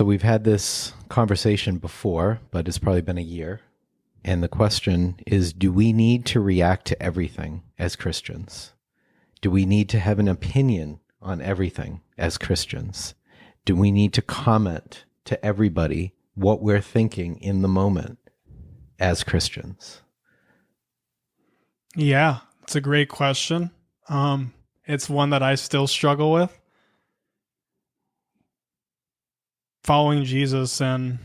So we've had this conversation before, but it's probably been a year. And the question is, do we need to react to everything as Christians? Do we need to have an opinion on everything as Christians? Do we need to comment to everybody what we're thinking in the moment as Christians? Yeah, it's a great question. It's one that I still struggle with. Following Jesus and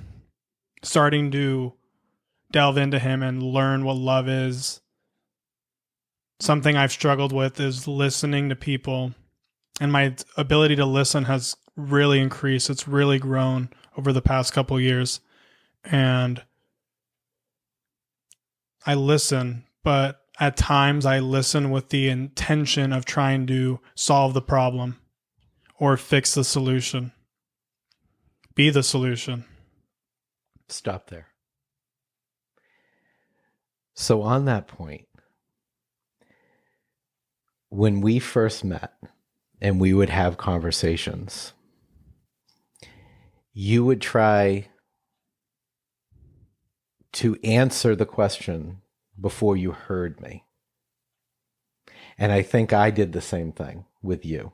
starting to delve into him and learn what love is. Something I've struggled with is listening to people, and my ability to listen has really increased. It's really grown over the past couple years, and I listen, but at times I listen with the intention of trying to solve the problem or fix the solution, be the solution. Stop there. So on that point, when we first met and we would have conversations, you would try to answer the question before you heard me. And I think I did the same thing with you.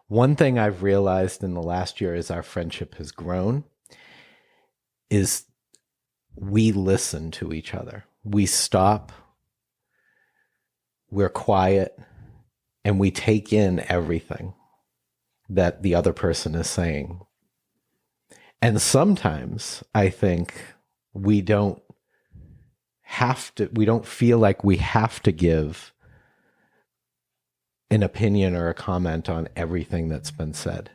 One thing I've realized in the last year as our friendship has grown is we listen to each other. We stop, we're quiet, and we take in everything that the other person is saying. And sometimes I think we don't feel like we have to give an opinion or a comment on everything that's been said.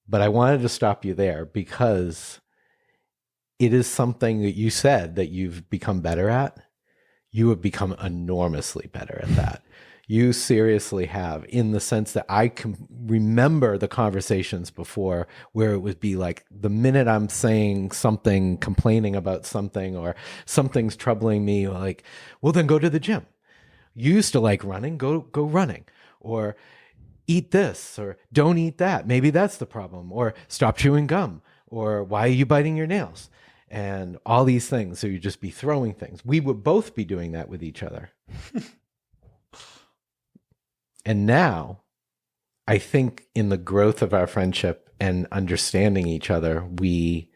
But I wanted to stop you there because it is something that you said that you've become better at. You have become enormously better at that. You seriously have, in the sense that I can remember the conversations before where it would be like the minute I'm saying something, complaining about something, or something's troubling me, like, well, then go to the gym. You used to like running, go running, or eat this, or don't eat that. Maybe that's the problem, or stop chewing gum, or why are you biting your nails? And all these things. So you'd just be throwing things. We would both be doing that with each other. And now, I think in the growth of our friendship and understanding each other, we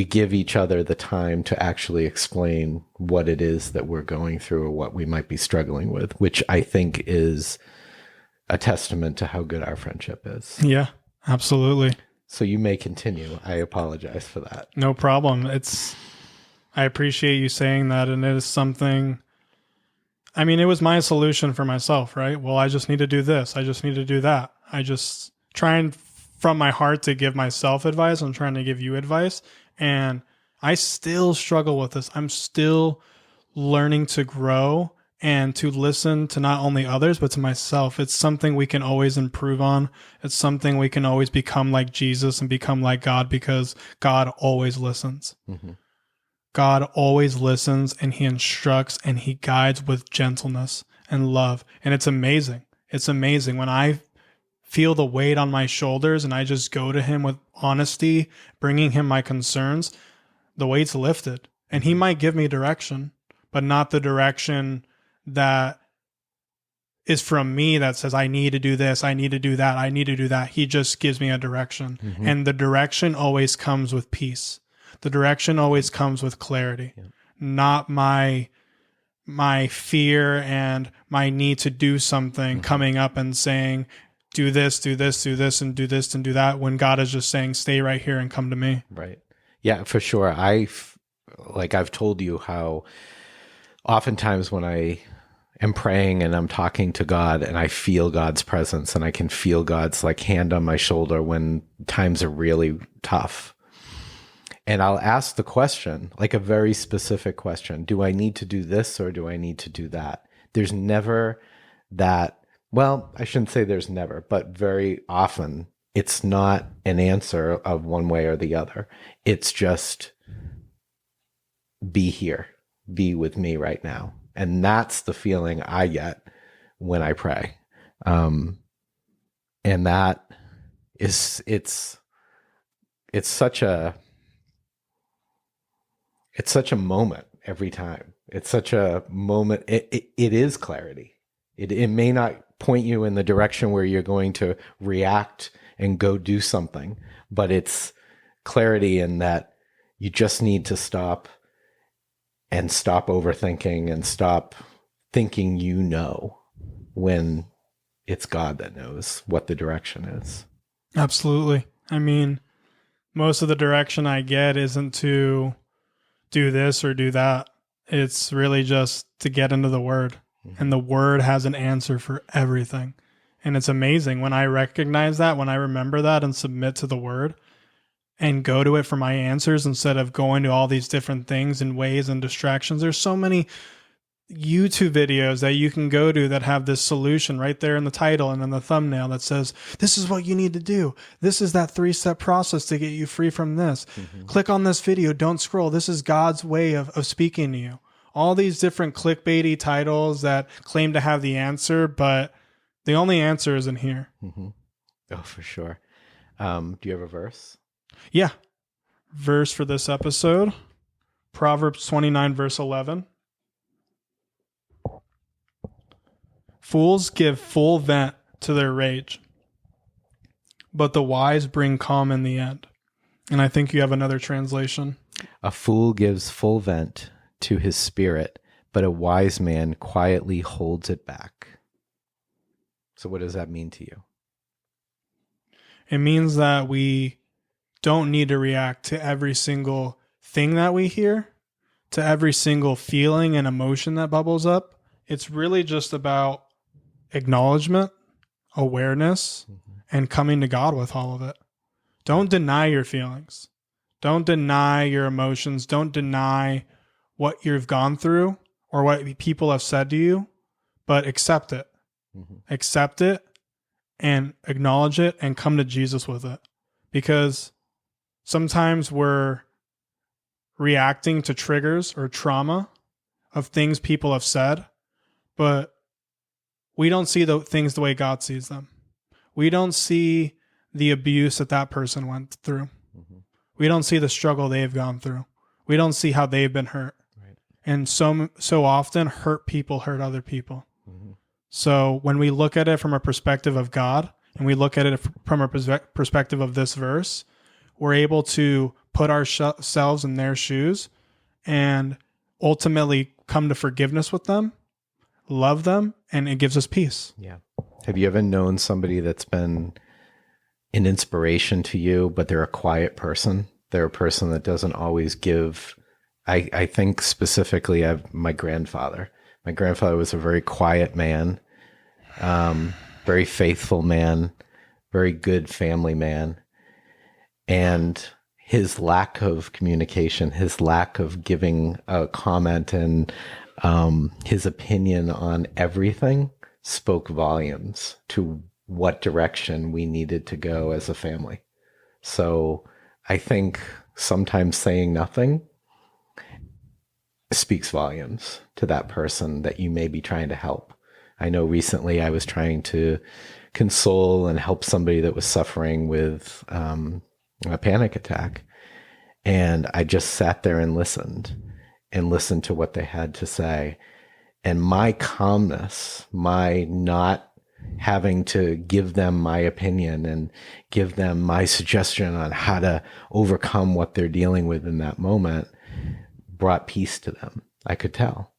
give each other the time to actually explain what it is that we're going through or what we might be struggling with, which I think is a testament to how good our friendship is. Yeah, absolutely. So you may continue. I apologize for that. No problem. I appreciate you saying that, and it is something. I mean, it was my solution for myself, right? Well, I just need to do this. I just need to do that. I just trying from my heart to give myself advice. I'm trying to give you advice. And I still struggle with this. I'm still learning to grow and to listen to not only others, but to myself. It's something we can always improve on. It's something we can always become like Jesus and become like God, because God always listens. Mm-hmm. God always listens, and he instructs and he guides with gentleness and love. And it's amazing. It's amazing when I feel the weight on my shoulders and I just go to him with honesty, bringing him my concerns, the weight's lifted. And he might give me direction, but not the direction that is from me that says, I need to do this, I need to do that, I need to do that. He just gives me a direction. Mm-hmm. And the direction always comes with peace. The direction always comes with clarity, not my fear and my need to do something coming up and saying, do this, do this, do this, and do this and do that, when God is just saying, stay right here and come to me. Right. Yeah, for sure. I've told you how oftentimes when I am praying and I'm talking to God and I feel God's presence and I can feel God's like hand on my shoulder when times are really tough. And I'll ask the question, like a very specific question, do I need to do this or do I need to do that? There's never that, well, I shouldn't say there's never, but very often it's not an answer of one way or the other. It's just be here, be with me right now. And that's the feeling I get when I pray. And that is, it's such a moment every time. It's such a moment. It is clarity. It may not point you in the direction where you're going to react and go do something, but it's clarity in that you just need to stop overthinking and stop thinking when it's God that knows what the direction is. Absolutely. I mean, most of the direction I get isn't to do this or do that. It's really just to get into the Word. Mm-hmm. And the Word has an answer for everything. And it's amazing when I recognize that, when I remember that and submit to the Word and go to it for my answers instead of going to all these different things and ways and distractions. There's so many YouTube videos that you can go to that have this solution right there in the title and in the thumbnail that says, this is what you need to do. This is that 3-step process to get you free from this. Mm-hmm. Click on this video. Don't scroll. This is God's way of speaking to you. All these different clickbaity titles that claim to have the answer, but the only answer is in here. Mm-hmm. Oh, for sure. Do you have a verse? Yeah. Verse for this episode, Proverbs 29, verse 11. Fools give full vent to their rage, but the wise bring calm in the end. And I think you have another translation. A fool gives full vent to his spirit, but a wise man quietly holds it back. So what does that mean to you? It means that we don't need to react to every single thing that we hear, to every single feeling and emotion that bubbles up. It's really just about acknowledgement, awareness, and coming to God with all of it. Don't deny your feelings. Don't deny your emotions. Don't deny what you've gone through or what people have said to you, but accept it. Mm-hmm. Accept it and acknowledge it and come to Jesus with it. Because sometimes we're reacting to triggers or trauma of things people have said, but we don't see the things the way God sees them. We don't see the abuse that person went through. Mm-hmm. We don't see the struggle they've gone through. We don't see how they've been hurt. Right. And so often hurt people hurt other people. Mm-hmm. So when we look at it from a perspective of God and we look at it from a perspective of this verse, we're able to put ourselves in their shoes and ultimately come to forgiveness with them, love them, and it gives us peace. Yeah. Have you ever known somebody that's been an inspiration to you, but they're a quiet person? They're a person that doesn't always give. I think specifically of my grandfather. My grandfather was a very quiet man, very faithful man, very good family man. And his lack of communication, his lack of giving a comment and his opinion on everything spoke volumes to what direction we needed to go as a family. So I think sometimes saying nothing speaks volumes to that person that you may be trying to help. I know recently I was trying to console and help somebody that was suffering with a panic attack. And I just sat there and listened to what they had to say. And my calmness, my not having to give them my opinion and give them my suggestion on how to overcome what they're dealing with in that moment brought peace to them. I could tell.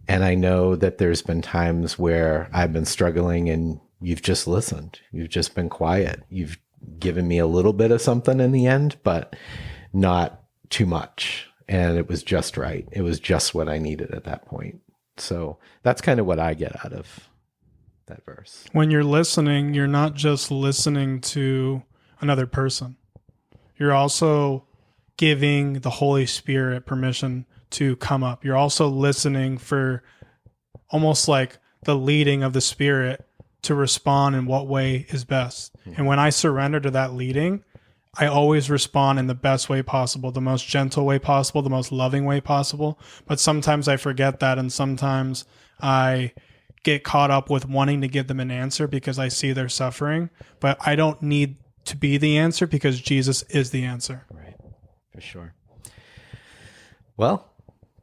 And I know that there's been times where I've been struggling and you've just listened. You've just been quiet. You've given me a little bit of something in the end, but not too much. And it was just right. It was just what I needed at that point. So that's kind of what I get out of that verse. When you're listening, you're not just listening to another person. You're also giving the Holy Spirit permission to come up. You're also listening for almost like the leading of the Spirit to respond in what way is best. Mm-hmm. And when I surrender to that leading, I always respond in the best way possible, the most gentle way possible, the most loving way possible. But sometimes I forget that, and sometimes I get caught up with wanting to give them an answer because I see their suffering. But I don't need to be the answer because Jesus is the answer. Right. For sure. Well,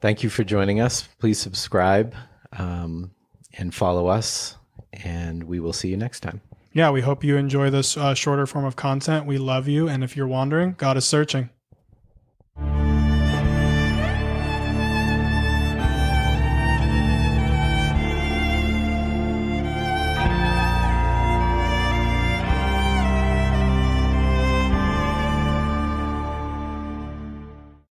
thank you for joining us. Please subscribe and follow us, and we will see you next time. Yeah, we hope you enjoy this shorter form of content. We love you. And if you're wandering, God is searching.